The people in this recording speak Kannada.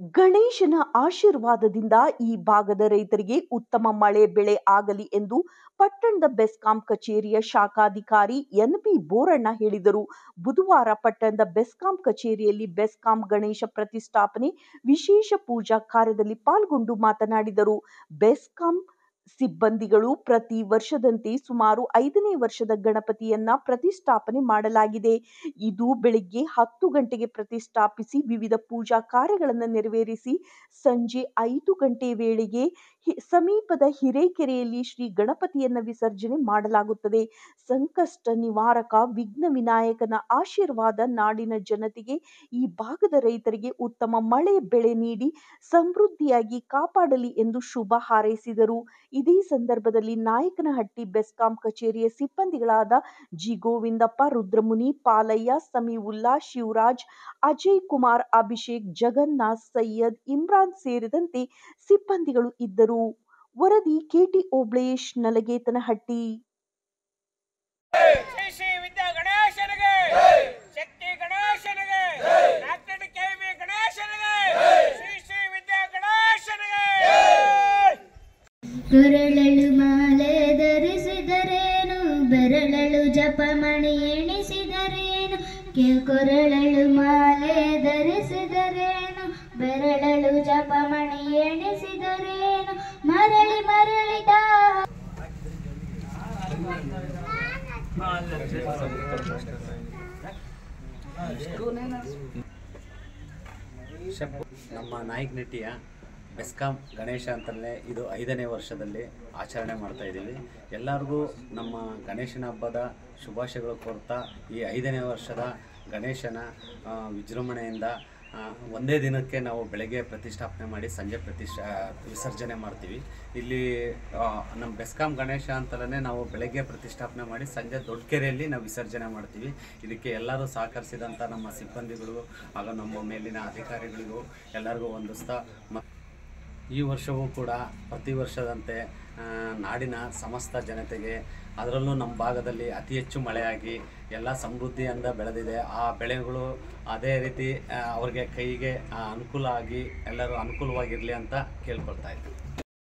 ಗಣೇಶನ ಆಶೀರ್ವಾದದಿಂದ ಈ ಭಾಗದ ರೈತರಿಗೆ ಉತ್ತಮ ಮಳೆ ಬೆಳೆ ಆಗಲಿ ಎಂದು ಪಟ್ಟಣದ ಬೆಸ್ಕಾಂ ಕಚೇರಿಯ ಶಾಖಾಧಿಕಾರಿ ಎನ್.ಬಿ. ಬೋರಣ್ಣ ಹೇಳಿದರು. ಬುಧವಾರ ಪಟ್ಟಣದ ಬೆಸ್ಕಾಂ ಕಚೇರಿಯಲ್ಲಿ ಬೆಸ್ಕಾಂ ಗಣೇಶ ಪ್ರತಿಷ್ಠಾಪನೆ ವಿಶೇಷ ಪೂಜಾ ಕಾರ್ಯದಲ್ಲಿ ಪಾಲ್ಗೊಂಡು ಮಾತನಾಡಿದರು. ಬೆಸ್ಕಾಂ ಸಿಬ್ಬಂದಿಗಳು ಪ್ರತಿ ವರ್ಷದಂತೆ ಸುಮಾರು 5ನೇ ವರ್ಷದ ಗಣಪತಿಯನ್ನ ಪ್ರತಿಷ್ಠಾಪನೆ ಮಾಡಲಾಗಿದೆ. ಇದು ಬೆಳಿಗ್ಗೆ 10 ಗಂಟೆಗೆ ಪ್ರತಿಷ್ಠಾಪಿಸಿ ವಿವಿಧ ಪೂಜಾ ಕಾರ್ಯಗಳನ್ನು ನೆರವೇರಿಸಿ ಸಂಜೆ 5 ಗಂಟೆ ವೇಳೆಗೆ ಸಮೀಪದ ಹಿರೇಕೆರೆಯಲ್ಲಿ ಶ್ರೀ ಗಣಪತಿಯನ್ನ ವಿಸರ್ಜನೆ ಮಾಡಲಾಗುತ್ತದೆ. ಸಂಕಷ್ಟ ನಿವಾರಕ ವಿಘ್ನ ವಿನಾಯಕನ ಆಶೀರ್ವಾದ ನಾಡಿನ ಜನತೆಗೆ, ಈ ಭಾಗದ ರೈತರಿಗೆ ಉತ್ತಮ ಮಳೆ ಬೆಳೆ ನೀಡಿ ಸಮೃದ್ಧಿಯಾಗಿ ಕಾಪಾಡಲಿ ಎಂದು ಶುಭ ಹಾರೈಸಿದರು. ಇದೇ ಸಂದರ್ಭದಲ್ಲಿ ನಾಯಕನಹಟ್ಟಿ ಬೆಸ್ಕಾಂ ಕಚೇರಿಯ ಸಿಬ್ಬಂದಿಗಳಾದ ಜಿ. ಗೋವಿಂದಪ್ಪ, ರುದ್ರಮುನಿ, ಪಾಲಯ್ಯ, ಸಮೀವುಲ್ಲಾ, ಶಿವರಾಜ್, ಅಜಯ್ ಕುಮಾರ್, ಅಭಿಷೇಕ್, ಜಗನ್ನಾಥ್, ಸೈಯದ್, ಇಮ್ರಾನ್ ಸೇರಿದಂತೆ ಸಿಬ್ಬಂದಿಗಳು ಇದ್ದರು. ವರದಿ ಕೆಟಿ ಓಬ್ಳೇಶ್, ನಲಗೇತನಹಟ್ಟಿ. ಕೊರಳಲು ಮಾಲೆ ಧರಿಸಿದರೇನು, ಬೆರಳಲು ಜಪಮಣಿ ಎಣಿಸಿದರೇನು. ಕೊರಳಲು ಮಾಲೆ ಧರಿಸಿದರೇನು, ಬೆರಳಲು ಜಪಮಣಿ ಎಣಿಸಿದರೇನು. ಮರಳಿ ಮರಳಿದ ನಮ್ಮ ನಾಯಕನಹಟ್ಟಿಯ ಬೆಸ್ಕಾಂ ಗಣೇಶ ಅಂತಲೇ ಇದು 5ನೇ ವರ್ಷದಲ್ಲಿ ಆಚರಣೆ ಮಾಡ್ತಾ ಇದ್ದೀವಿ. ಎಲ್ಲರಿಗೂ ನಮ್ಮ ಗಣೇಶನ ಹಬ್ಬದ ಶುಭಾಶಯಗಳು ಕೋರ್ತಾ ಈ 5ನೇ ವರ್ಷದ ಗಣೇಶನ ವಿಜೃಂಭಣೆಯಿಂದ ಒಂದೇ ದಿನಕ್ಕೆ ನಾವು ಬೆಳಗ್ಗೆ ಪ್ರತಿಷ್ಠಾಪನೆ ಮಾಡಿ ಸಂಜೆ ವಿಸರ್ಜನೆ ಮಾಡ್ತೀವಿ. ಇಲ್ಲಿ ನಮ್ಮ ಬೆಸ್ಕಾಂ ಗಣೇಶ ಅಂತಲೇ ನಾವು ಬೆಳಗ್ಗೆ ಪ್ರತಿಷ್ಠಾಪನೆ ಮಾಡಿ ಸಂಜೆ ದೊಡ್ಡಕೆರೆಯಲ್ಲಿ ನಾವು ವಿಸರ್ಜನೆ ಮಾಡ್ತೀವಿ. ಇದಕ್ಕೆ ಎಲ್ಲರೂ ಸಹಕರಿಸಿದಂಥ ನಮ್ಮ ಸಿಬ್ಬಂದಿಗಳಿಗೂ ಹಾಗೂ ನಮ್ಮ ಮೇಲಿನ ಅಧಿಕಾರಿಗಳಿಗೂ ಎಲ್ಲರಿಗೂ ವಂದಿಸ್ತಾ, ಈ ವರ್ಷವೂ ಕೂಡ ಪ್ರತಿ ವರ್ಷದಂತೆ ನಾಡಿನ ಸಮಸ್ತ ಜನತೆಗೆ, ಅದರಲ್ಲೂ ನಮ್ಮ ಭಾಗದಲ್ಲಿ ಅತಿ ಹೆಚ್ಚು ಮಳೆಯಾಗಿ ಎಲ್ಲ ಸಮೃದ್ಧಿಯಿಂದ ಬೆಳೆದಿದೆ. ಆ ಬೆಳೆಗಳು ಅದೇ ರೀತಿ ಅವ್ರಿಗೆ ಕೈಗೆ ಅನುಕೂಲ ಆಗಿ ಎಲ್ಲರೂ ಅನುಕೂಲವಾಗಿರಲಿ ಅಂತ ಕೇಳ್ಕೊಳ್ತಾ ಇದ್ದೀವಿ.